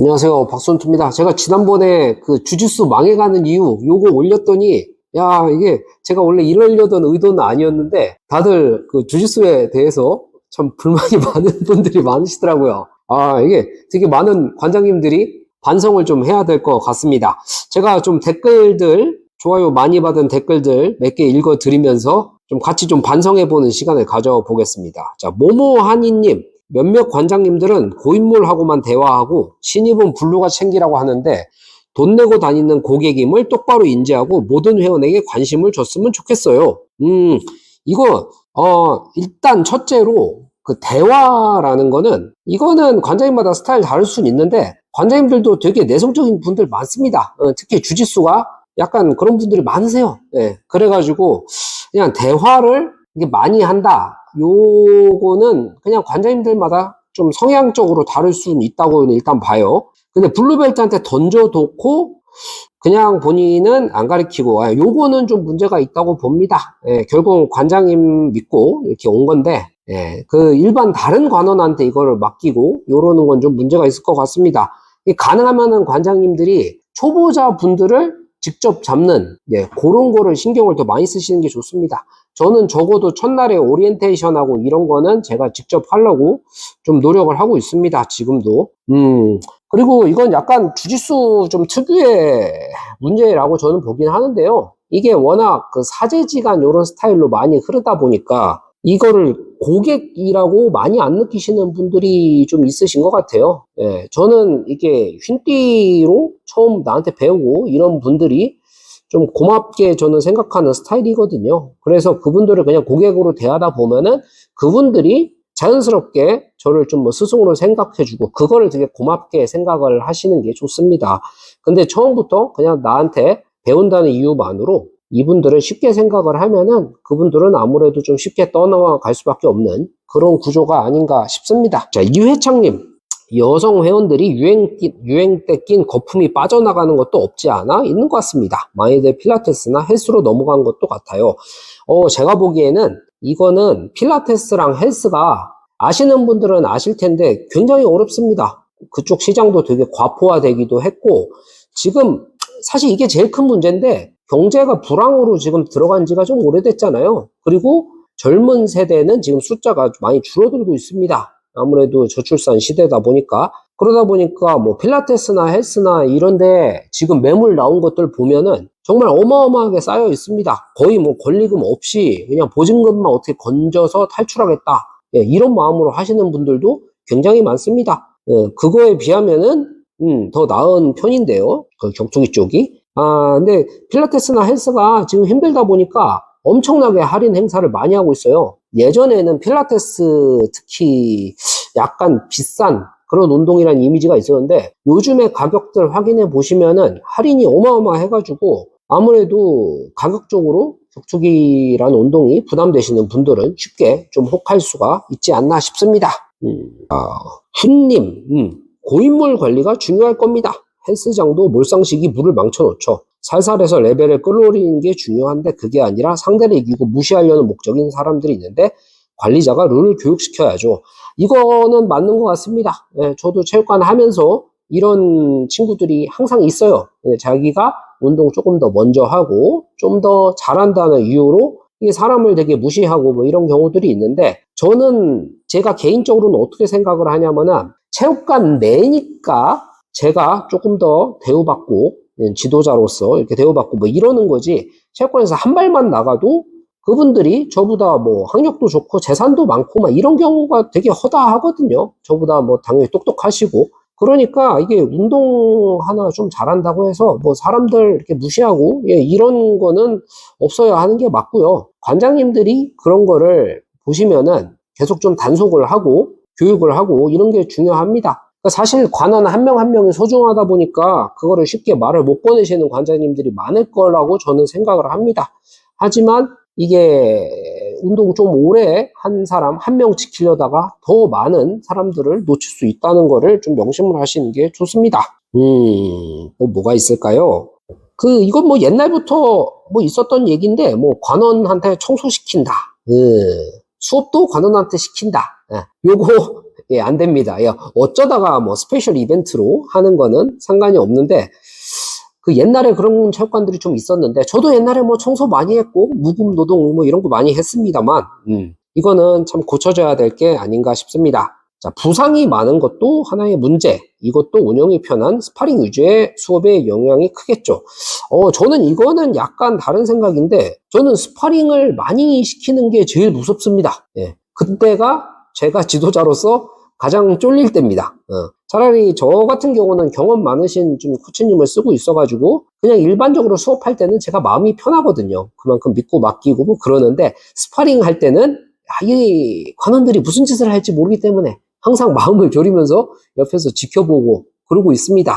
안녕하세요. 박선투입니다. 제가 지난번에 그 주짓수 망해가는 이유 요거 올렸더니 야 이게 제가 원래 이러려던 의도는 아니었는데 다들 그 주짓수에 대해서 참 불만이 많은 분들이 많으시더라고요. 이게 되게 많은 관장님들이 반성을 좀 해야 될 것 같습니다. 제가 좀 댓글들 좋아요 많이 받은 댓글들 몇 개 읽어드리면서 좀 같이 좀 반성해보는 시간을 가져보겠습니다. 자, 모모하니님 몇몇 관장님들은 고인물하고만 대화하고 신입은 블루가 챙기라고 하는데 돈 내고 다니는 고객임을 똑바로 인지하고 모든 회원에게 관심을 줬으면 좋겠어요. 이거 일단 첫째로 그 대화라는 거는 이거는 관장님마다 스타일 다를 수는 있는데 관장님들도 되게 내성적인 분들 많습니다. 특히 주짓수가 약간 그런 분들이 많으세요. 네, 그래가지고 그냥 대화를 이게 많이 한다. 요거는 그냥 관장님들마다 좀 성향적으로 다를 수는 있다고 일단 봐요. 근데 블루벨트한테 던져놓고 그냥 본인은 안 가르치고 요거는 좀 문제가 있다고 봅니다. 결국 관장님 믿고 이렇게 온 건데 그 일반 다른 관원한테 이거를 맡기고 요러는 건 좀 문제가 있을 것 같습니다. 가능하면은 관장님들이 초보자 분들을 직접 잡는 그런 거를 신경을 더 많이 쓰시는 게 좋습니다. 저는 적어도 첫날에 오리엔테이션하고 이런 거는 제가 직접 하려고 좀 노력을 하고 있습니다. 지금도. 그리고 이건 약간 주짓수 좀 특유의 문제라고 저는 보긴 하는데요. 이게 워낙 그 사제지간 이런 스타일로 많이 흐르다 보니까 이거를 고객이라고 많이 안 느끼시는 분들이 좀 있으신 것 같아요. 저는 이게 휜띠로 처음 나한테 배우고 이런 분들이 좀 고맙게 저는 생각하는 스타일이거든요. 그래서 그분들을 그냥 고객으로 대하다 보면은 그분들이 자연스럽게 저를 좀 뭐 스승으로 생각해주고 그거를 되게 고맙게 생각을 하시는 게 좋습니다. 근데 처음부터 그냥 나한테 배운다는 이유만으로 이분들을 쉽게 생각을 하면은 그분들은 아무래도 좀 쉽게 떠나갈 수밖에 없는 그런 구조가 아닌가 싶습니다. 자, 이회창님. 여성 회원들이 유행 때 낀 거품이 빠져나가는 것도 없지 않아 있는 것 같습니다. 많이들 필라테스나 헬스로 넘어간 것도 같아요. 제가 보기에는 이거는 필라테스랑 헬스가 아시는 분들은 아실 텐데 굉장히 어렵습니다. 그쪽 시장도 되게 과포화되기도 했고 지금 사실 이게 제일 큰 문제인데 경제가 불황으로 지금 들어간 지가 좀 오래됐잖아요. 그리고 젊은 세대는 지금 숫자가 많이 줄어들고 있습니다. 아무래도 저출산 시대다 보니까 그러다 보니까 뭐 필라테스나 헬스나 이런데 지금 매물 나온 것들 보면은 정말 어마어마하게 쌓여 있습니다. 거의 뭐 권리금 없이 그냥 보증금만 어떻게 건져서 탈출하겠다. 이런 마음으로 하시는 분들도 굉장히 많습니다. 그거에 비하면은 더 나은 편인데요. 그 격투기 쪽이. 근데 필라테스나 헬스가 지금 힘들다 보니까 엄청나게 할인 행사를 많이 하고 있어요. 예전에는 필라테스 특히 약간 비싼 그런 운동이라는 이미지가 있었는데 요즘에 가격들 확인해 보시면은 할인이 어마어마해가지고 아무래도 가격적으로 격투기라는 운동이 부담되시는 분들은 쉽게 좀 혹할 수가 있지 않나 싶습니다. 훈님, 고인물 관리가 중요할 겁니다. 헬스장도 몰상식이 물을 망쳐놓죠. 살살해서 레벨을 끌어올리는 게 중요한데 그게 아니라 상대를 이기고 무시하려는 목적인 사람들이 있는데 관리자가 룰을 교육시켜야죠. 이거는 맞는 것 같습니다. 저도 체육관 하면서 이런 친구들이 항상 있어요. 자기가 운동 조금 더 먼저 하고 좀 더 잘한다는 이유로 이 사람을 되게 무시하고 뭐 이런 경우들이 있는데 저는 제가 개인적으로는 어떻게 생각을 하냐면은 체육관 내니까 제가 조금 더 대우받고 지도자로서 이렇게 대우받고 뭐 이러는 거지 체육관에서 한 발만 나가도 그분들이 저보다 뭐 학력도 좋고 재산도 많고 막 이런 경우가 되게 허다하거든요. 저보다 뭐 당연히 똑똑하시고 그러니까 이게 운동 하나 좀 잘한다고 해서 뭐 사람들 이렇게 무시하고 이런 거는 없어야 하는 게 맞고요. 관장님들이 그런 거를 보시면은 계속 좀 단속을 하고 교육을 하고 이런 게 중요합니다. 그러니까 사실 관원 한 명 한 명이 소중하다 보니까 그거를 쉽게 말을 못 꺼내시는 관장님들이 많을 거라고 저는 생각을 합니다. 하지만 이게 운동 좀 오래 한 사람 한 명 지키려다가 더 많은 사람들을 놓칠 수 있다는 거를 좀 명심을 하시는 게 좋습니다. 뭐가 있을까요? 이건 뭐 옛날부터 뭐 있었던 얘기인데, 뭐 관원한테 청소시킨다. 수업도 관원한테 시킨다. 요거 예, 안 됩니다. 예, 어쩌다가 뭐 스페셜 이벤트로 하는 거는 상관이 없는데, 그 옛날에 그런 체육관들이 좀 있었는데, 저도 옛날에 뭐 청소 많이 했고, 무급 노동 뭐 이런 거 많이 했습니다만, 이거는 참 고쳐져야 될 게 아닌가 싶습니다. 자, 부상이 많은 것도 하나의 문제. 이것도 운영이 편한 스파링 위주의 수업에 영향이 크겠죠. 저는 이거는 약간 다른 생각인데, 저는 스파링을 많이 시키는 게 제일 무섭습니다. 예. 그때가 제가 지도자로서 가장 쫄릴 때입니다. 차라리 저 같은 경우는 경험 많으신 좀 코치님을 쓰고 있어가지고 그냥 일반적으로 수업할 때는 제가 마음이 편하거든요. 그만큼 믿고 맡기고 뭐 그러는데 스파링 할 때는 이 관원들이 무슨 짓을 할지 모르기 때문에 항상 마음을 졸이면서 옆에서 지켜보고 그러고 있습니다.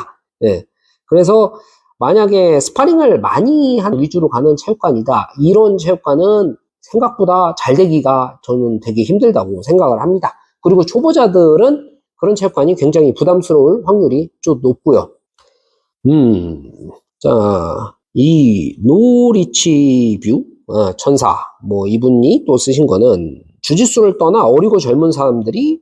예. 그래서 만약에 스파링을 많이 한 위주로 가는 체육관이다. 이런 체육관은 생각보다 잘 되기가 저는 되게 힘들다고 생각을 합니다. 그리고 초보자들은 그런 체육관이 굉장히 부담스러울 확률이 좀 높고요. 자, 이 노리치뷰 천사 뭐 이분이 또 쓰신 거는 주짓수를 떠나 어리고 젊은 사람들이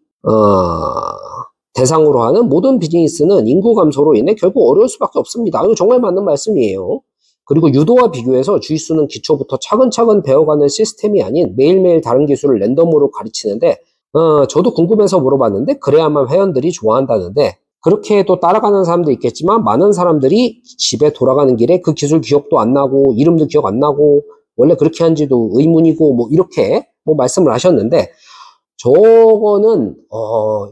대상으로 하는 모든 비즈니스는 인구 감소로 인해 결국 어려울 수밖에 없습니다. 이거 정말 맞는 말씀이에요. 그리고 유도와 비교해서 주짓수는 기초부터 차근차근 배워가는 시스템이 아닌 매일매일 다른 기술을 랜덤으로 가르치는데 저도 궁금해서 물어봤는데 그래야만 회원들이 좋아한다는데 그렇게 또 따라가는 사람도 있겠지만 많은 사람들이 집에 돌아가는 길에 그 기술 기억도 안 나고 이름도 기억 안 나고 원래 그렇게 한지도 의문이고 뭐 이렇게 뭐 말씀을 하셨는데 저거는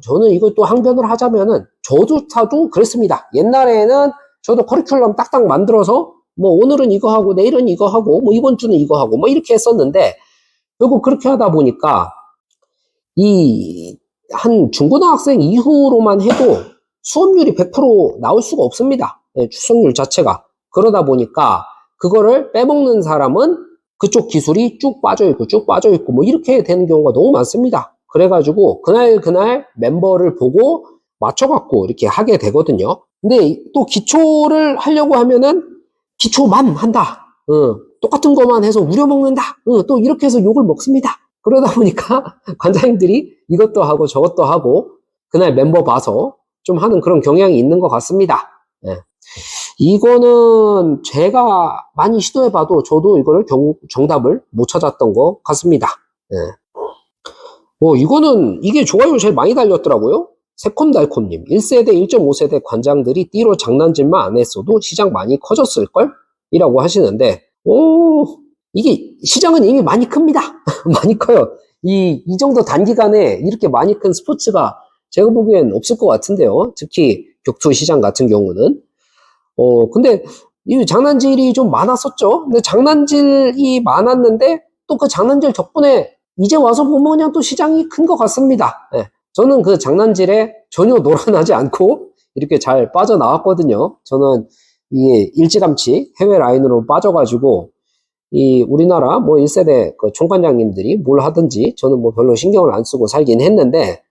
저는 이걸 또 항변을 하자면은 저조차도 그랬습니다. 옛날에는 저도 커리큘럼 딱딱 만들어서 뭐 오늘은 이거 하고 내일은 이거 하고 뭐 이번 주는 이거 하고 뭐 이렇게 했었는데 결국 그렇게 하다 보니까 이 한 중고등학생 이후로만 해도 수업률이 100% 나올 수가 없습니다. 예, 출석률 자체가. 그러다 보니까 그거를 빼먹는 사람은 그쪽 기술이 쭉 빠져있고 뭐 이렇게 되는 경우가 너무 많습니다. 그래가지고 그날 멤버를 보고 맞춰갖고 이렇게 하게 되거든요. 근데 또 기초를 하려고 하면은 기초만 한다. 똑같은 것만 해서 우려먹는다. 또 이렇게 해서 욕을 먹습니다. 그러다 보니까 관장님들이 이것도 하고 저것도 하고 그날 멤버 봐서 좀 하는 그런 경향이 있는 것 같습니다. 예. 이거는 제가 많이 시도해봐도 저도 이거를 정답을 못 찾았던 것 같습니다. 예. 이거는 이게 좋아요 제일 많이 달렸더라고요. 새콤달콤님 1세대 1.5세대 관장들이 띠로 장난질만 안 했어도 시장 많이 커졌을걸? 이라고 하시는데 이게 시장은 이미 많이 큽니다. 많이 커요. 이 정도 단기간에 이렇게 많이 큰 스포츠가 제가 보기엔 없을 것 같은데요. 특히 격투 시장 같은 경우는. 근데 이 장난질이 좀 많았었죠. 근데 장난질이 많았는데 또 그 장난질 덕분에 이제 와서 보면 그냥 또 시장이 큰 것 같습니다. 예. 저는 그 장난질에 전혀 놀아나지 않고 이렇게 잘 빠져나왔거든요. 저는 이게 일찌감치 해외 라인으로 빠져가지고 이 우리나라 뭐 1세대 그 총관장님들이 뭘 하든지 저는 뭐 별로 신경을 안 쓰고 살긴 했는데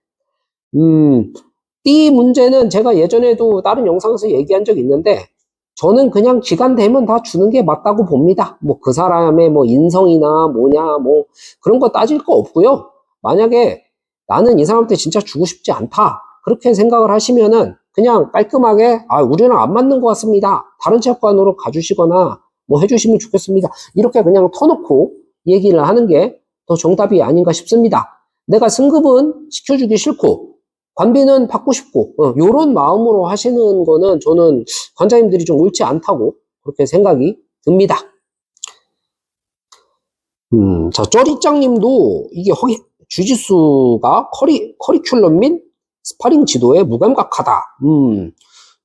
띠 문제는 제가 예전에도 다른 영상에서 얘기한 적 있는데 저는 그냥 기간 되면 다 주는 게 맞다고 봅니다. 뭐 그 사람의 뭐 인성이나 뭐냐 뭐 그런 거 따질 거 없고요. 만약에 나는 이 사람한테 진짜 주고 싶지 않다. 그렇게 생각을 하시면은 그냥 깔끔하게 우리랑 안 맞는 것 같습니다. 다른 체육관으로 가주시거나 뭐 해주시면 좋겠습니다. 이렇게 그냥 터놓고 얘기를 하는 게 더 정답이 아닌가 싶습니다. 내가 승급은 시켜주기 싫고 관비는 받고 싶고 요런 마음으로 하시는 거는 저는 관장님들이 좀 옳지 않다고 그렇게 생각이 듭니다. 자, 쩌리짱님도 이게 주짓수가 커리큘럼 및 스파링 지도에 무감각하다.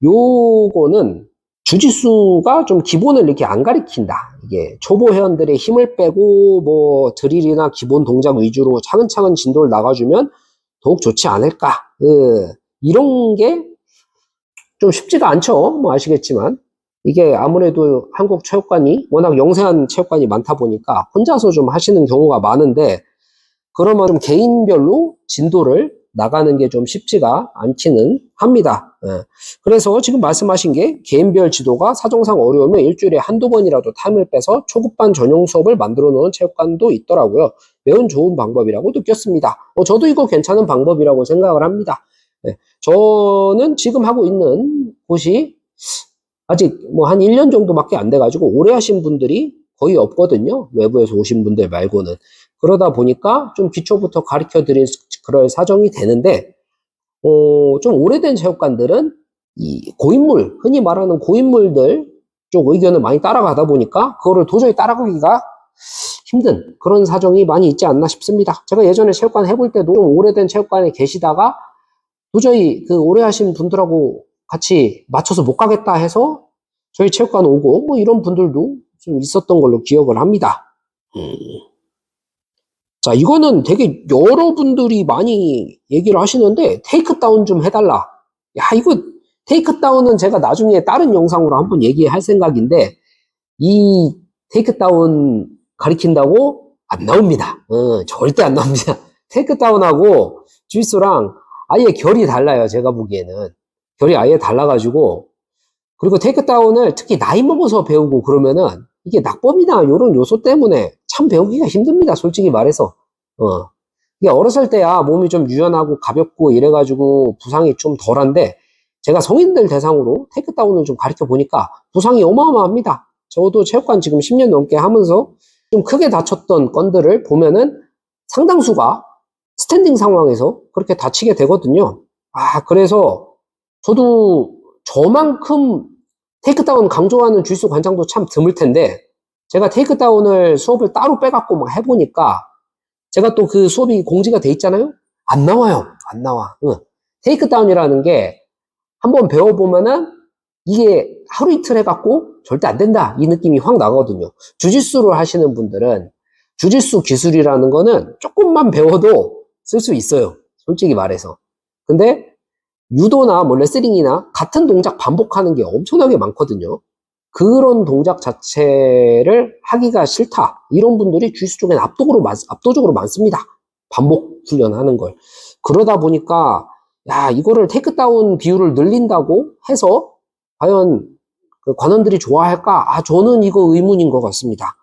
요거는 주짓수가 좀 기본을 이렇게 안 가리킨다. 이게 초보 회원들의 힘을 빼고 뭐 드릴이나 기본 동작 위주로 차근차근 진도를 나가주면 더욱 좋지 않을까. 이런 게 좀 쉽지가 않죠. 뭐 아시겠지만 이게 아무래도 한국 체육관이 워낙 영세한 체육관이 많다 보니까 혼자서 좀 하시는 경우가 많은데 그러면 좀 개인별로 진도를 나가는 게 좀 쉽지가 않기는 합니다. 예. 그래서 지금 말씀하신 게 개인별 지도가 사정상 어려우면 일주일에 한두 번이라도 타임을 빼서 초급반 전용 수업을 만들어 놓은 체육관도 있더라고요. 매우 좋은 방법이라고 느꼈습니다. 저도 이거 괜찮은 방법이라고 생각을 합니다. 예. 저는 지금 하고 있는 곳이 아직 뭐 한 1년 정도밖에 안 돼가지고 오래 하신 분들이 거의 없거든요. 외부에서 오신 분들 말고는. 그러다 보니까 좀 기초부터 가르쳐 드릴 그럴 사정이 되는데, 좀 오래된 체육관들은 이 고인물, 흔히 말하는 고인물들 쪽 의견을 많이 따라가다 보니까 그거를 도저히 따라가기가 힘든 그런 사정이 많이 있지 않나 싶습니다. 제가 예전에 체육관 해볼 때도 좀 오래된 체육관에 계시다가 도저히 그 오래 하신 분들하고 같이 맞춰서 못 가겠다 해서 저희 체육관 오고 뭐 이런 분들도 좀 있었던 걸로 기억을 합니다. 자, 이거는 되게 여러분들이 많이 얘기를 하시는데 테이크다운 좀 해달라. 야, 이거 테이크다운은 제가 나중에 다른 영상으로 한번 얘기할 생각인데 이 테이크다운 가리킨다고 안 나옵니다. 절대 안 나옵니다. 테이크다운하고 주짓수랑 아예 결이 달라요. 제가 보기에는 결이 아예 달라가지고, 그리고 테이크다운을 특히 나이 먹어서 배우고 그러면은 이게 낙법이나 이런 요소 때문에 참 배우기가 힘듭니다. 솔직히 말해서. 이게 어렸을 때야 몸이 좀 유연하고 가볍고 이래가지고 부상이 좀 덜한데, 제가 성인들 대상으로 테이크다운을 좀 가르쳐 보니까 부상이 어마어마합니다. 저도 체육관 지금 10년 넘게 하면서 좀 크게 다쳤던 건들을 보면은 상당수가 스탠딩 상황에서 그렇게 다치게 되거든요. 그래서 저도 저만큼 테이크다운 강조하는 주짓수 관장도 참 드물 텐데, 제가 테이크다운을 수업을 따로 빼갖고 막 해보니까 제가 또 그 수업이 공지가 돼 있잖아요? 안 나와요. 안 나와. 테이크다운이라는 게 한번 배워보면은 이게 하루 이틀 해갖고 절대 안 된다. 이 느낌이 확 나거든요. 주짓수를 하시는 분들은 주짓수 기술이라는 거는 조금만 배워도 쓸 수 있어요. 솔직히 말해서. 근데 유도나 뭐 레슬링이나 같은 동작 반복하는 게 엄청나게 많거든요. 그런 동작 자체를 하기가 싫다. 이런 분들이 주짓수 쪽엔 압도적으로 많습니다. 반복 훈련하는 걸. 그러다 보니까 야, 이거를 테이크다운 비율을 늘린다고 해서 과연 그 관원들이 좋아할까? 저는 이거 의문인 것 같습니다.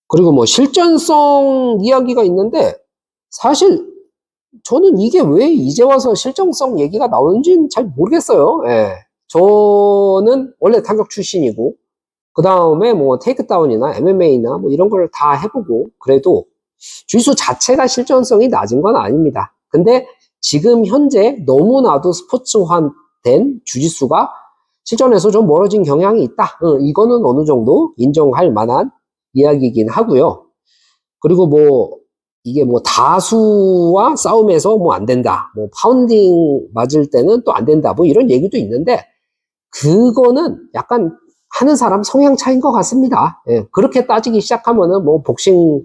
그리고 뭐 실전성 이야기가 있는데, 사실 저는 이게 왜 이제 와서 실전성 얘기가 나오는지는 잘 모르겠어요. 예. 저는 원래 타격 출신이고, 그 다음에 뭐 테이크다운이나 MMA나 뭐 이런 걸 다 해보고, 그래도 주짓수 자체가 실전성이 낮은 건 아닙니다. 근데 지금 현재 너무나도 스포츠화된 주짓수가 실전에서 좀 멀어진 경향이 있다. 이거는 어느 정도 인정할 만한 이야기이긴 하고요. 그리고 뭐 이게 뭐 다수와 싸움에서 뭐 안 된다. 뭐 파운딩 맞을 때는 또 안 된다. 뭐 이런 얘기도 있는데, 그거는 약간 하는 사람 성향 차이인 것 같습니다. 예, 그렇게 따지기 시작하면은 뭐 복싱은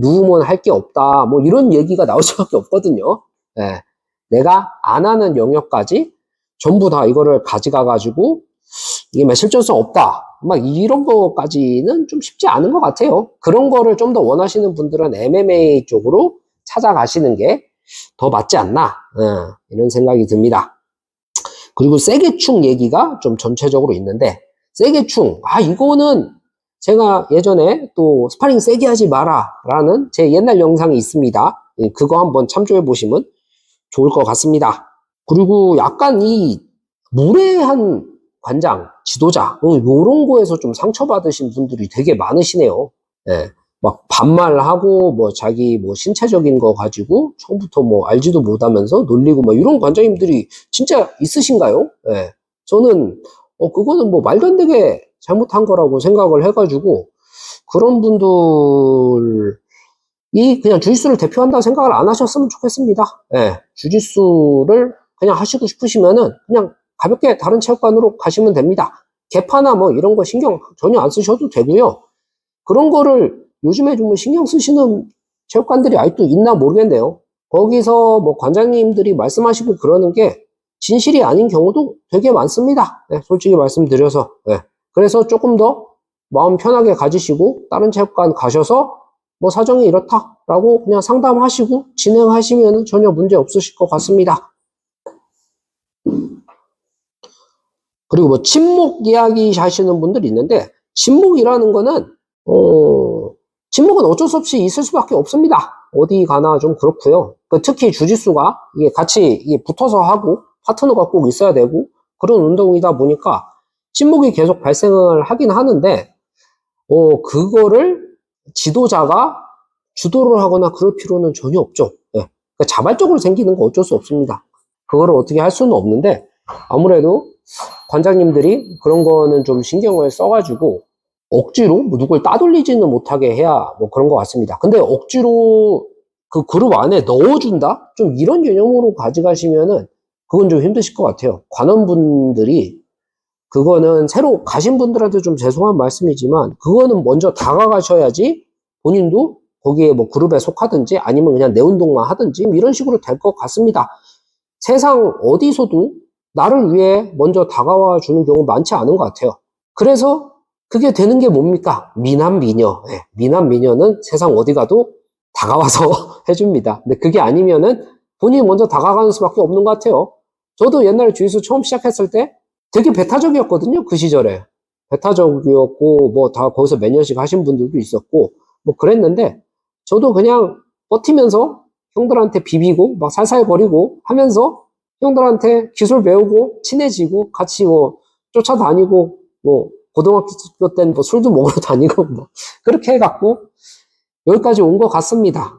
누우면 할 게 없다. 뭐 이런 얘기가 나올 수밖에 없거든요. 예, 내가 안 하는 영역까지 전부 다 이거를 가져가 가지고 이게 막 실전성 없다. 막 이런 거까지는 좀 쉽지 않은 것 같아요. 그런 거를 좀 더 원하시는 분들은 MMA 쪽으로 찾아가시는 게 더 맞지 않나, 이런 생각이 듭니다. 그리고 세게충 얘기가 좀 전체적으로 있는데, 세게충, 이거는 제가 예전에 또 스파링 세게 하지 마라 라는 제 옛날 영상이 있습니다. 그거 한번 참조해 보시면 좋을 것 같습니다. 그리고 약간 이 무례한 관장, 지도자, 요런 거에서 좀 상처받으신 분들이 되게 많으시네요. 예, 막 반말하고, 뭐 자기 뭐 신체적인 거 가지고 처음부터 뭐 알지도 못하면서 놀리고 막 이런 관장님들이 진짜 있으신가요? 예, 저는, 그거는 뭐 말도 안 되게 잘못한 거라고 생각을 해가지고, 그런 분들이 그냥 주짓수를 대표한다고 생각을 안 하셨으면 좋겠습니다. 예, 주짓수를 그냥 하시고 싶으시면은 그냥 가볍게 다른 체육관으로 가시면 됩니다. 개파나 뭐 이런 거 신경 전혀 안 쓰셔도 되고요. 그런 거를 요즘에 좀 신경 쓰시는 체육관들이 아직도 있나 모르겠네요. 거기서 뭐 관장님들이 말씀하시고 그러는 게 진실이 아닌 경우도 되게 많습니다. 네, 솔직히 말씀드려서. 네. 그래서 조금 더 마음 편하게 가지시고 다른 체육관 가셔서 뭐 사정이 이렇다라고 그냥 상담하시고 진행하시면 전혀 문제 없으실 것 같습니다. 그리고 뭐 침묵 이야기 하시는 분들이 있는데, 침묵이라는 거는 침묵은 어쩔 수 없이 있을 수밖에 없습니다. 어디 가나 좀 그렇고요. 특히 주짓수가 이게 같이 이게 붙어서 하고 파트너가 꼭 있어야 되고 그런 운동이다 보니까 침묵이 계속 발생을 하긴 하는데, 그거를 지도자가 주도를 하거나 그럴 필요는 전혀 없죠. 예. 그러니까 자발적으로 생기는 거 어쩔 수 없습니다. 그거를 어떻게 할 수는 없는데, 아무래도 관장님들이 그런 거는 좀 신경을 써가지고 억지로 뭐 누굴 따돌리지는 못하게 해야 뭐 그런 것 같습니다. 근데 억지로 그 그룹 안에 넣어준다? 좀 이런 개념으로 가져가시면은 그건 좀 힘드실 것 같아요. 관원분들이 그거는 새로 가신 분들한테 좀 죄송한 말씀이지만 그거는 먼저 다가가셔야지 본인도 거기에 뭐 그룹에 속하든지 아니면 그냥 내 운동만 하든지 이런 식으로 될 것 같습니다. 세상 어디서도 나를 위해 먼저 다가와 주는 경우 많지 않은 것 같아요. 그래서 그게 되는 게 뭡니까? 미남 미녀. 네, 미남 미녀는 세상 어디 가도 다가와서 해줍니다. 근데 그게 아니면은 본인이 먼저 다가가는 수밖에 없는 것 같아요. 저도 옛날에 주짓수 처음 시작했을 때 되게 배타적이었거든요. 그 시절에. 배타적이었고 뭐 다 거기서 몇 년씩 하신 분들도 있었고 뭐 그랬는데 저도 그냥 버티면서 형들한테 비비고 막 살살거리고 하면서 형들한테 기술 배우고 친해지고 같이 뭐 쫓아다니고 뭐 고등학교 때는 뭐 술도 먹으러 다니고 뭐 그렇게 해갖고 여기까지 온 것 같습니다.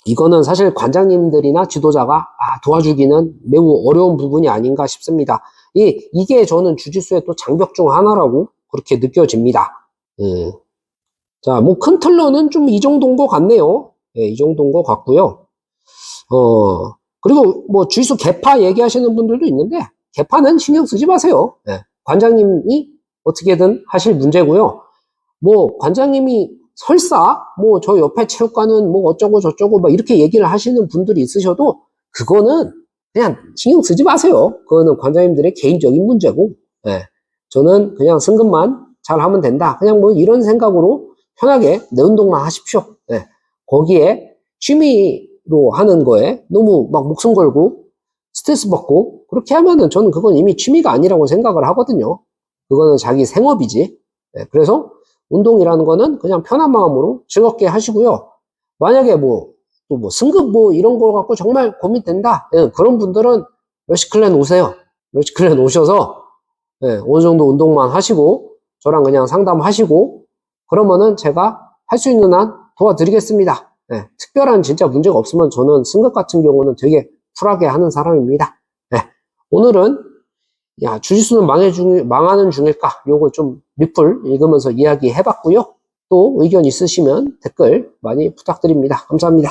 이거는 사실 관장님들이나 지도자가 도와주기는 매우 어려운 부분이 아닌가 싶습니다. 이게 저는 주짓수의 또 장벽 중 하나라고 그렇게 느껴집니다. 자, 뭐 큰 틀로는 좀 이 정도인 것 같네요. 이 정도인 것 같고요. 그리고 뭐 주짓수 개파 얘기하시는 분들도 있는데 개파는 신경 쓰지 마세요. 관장님이 어떻게든 하실 문제고요. 뭐 관장님이 설사 뭐 저 옆에 체육관은 뭐 어쩌고 저쩌고 막 이렇게 얘기를 하시는 분들이 있으셔도 그거는 그냥 신경 쓰지 마세요. 그거는 관장님들의 개인적인 문제고, 저는 그냥 승급만 잘 하면 된다. 그냥 뭐 이런 생각으로 편하게 내 운동만 하십시오. 거기에 취미로 하는 거에 너무 막 목숨 걸고 스트레스 받고 그렇게 하면은 저는 그건 이미 취미가 아니라고 생각을 하거든요. 그거는 자기 생업이지. 그래서 운동이라는 거는 그냥 편한 마음으로 즐겁게 하시고요. 만약에 또 뭐 승급 뭐 이런 거 갖고 정말 고민된다. 그런 분들은 멸시클랜 오세요. 멸시클랜 오셔서 어느 정도 운동만 하시고 저랑 그냥 상담하시고 그러면은 제가 할 수 있는 한 도와드리겠습니다. 특별한 진짜 문제가 없으면 저는 승급 같은 경우는 되게 쿨하게 하는 사람입니다. 오늘은 주짓수는 망하는 중일까? 요거 좀 밑풀 읽으면서 이야기 해봤고요. 또 의견 있으시면 댓글 많이 부탁드립니다. 감사합니다.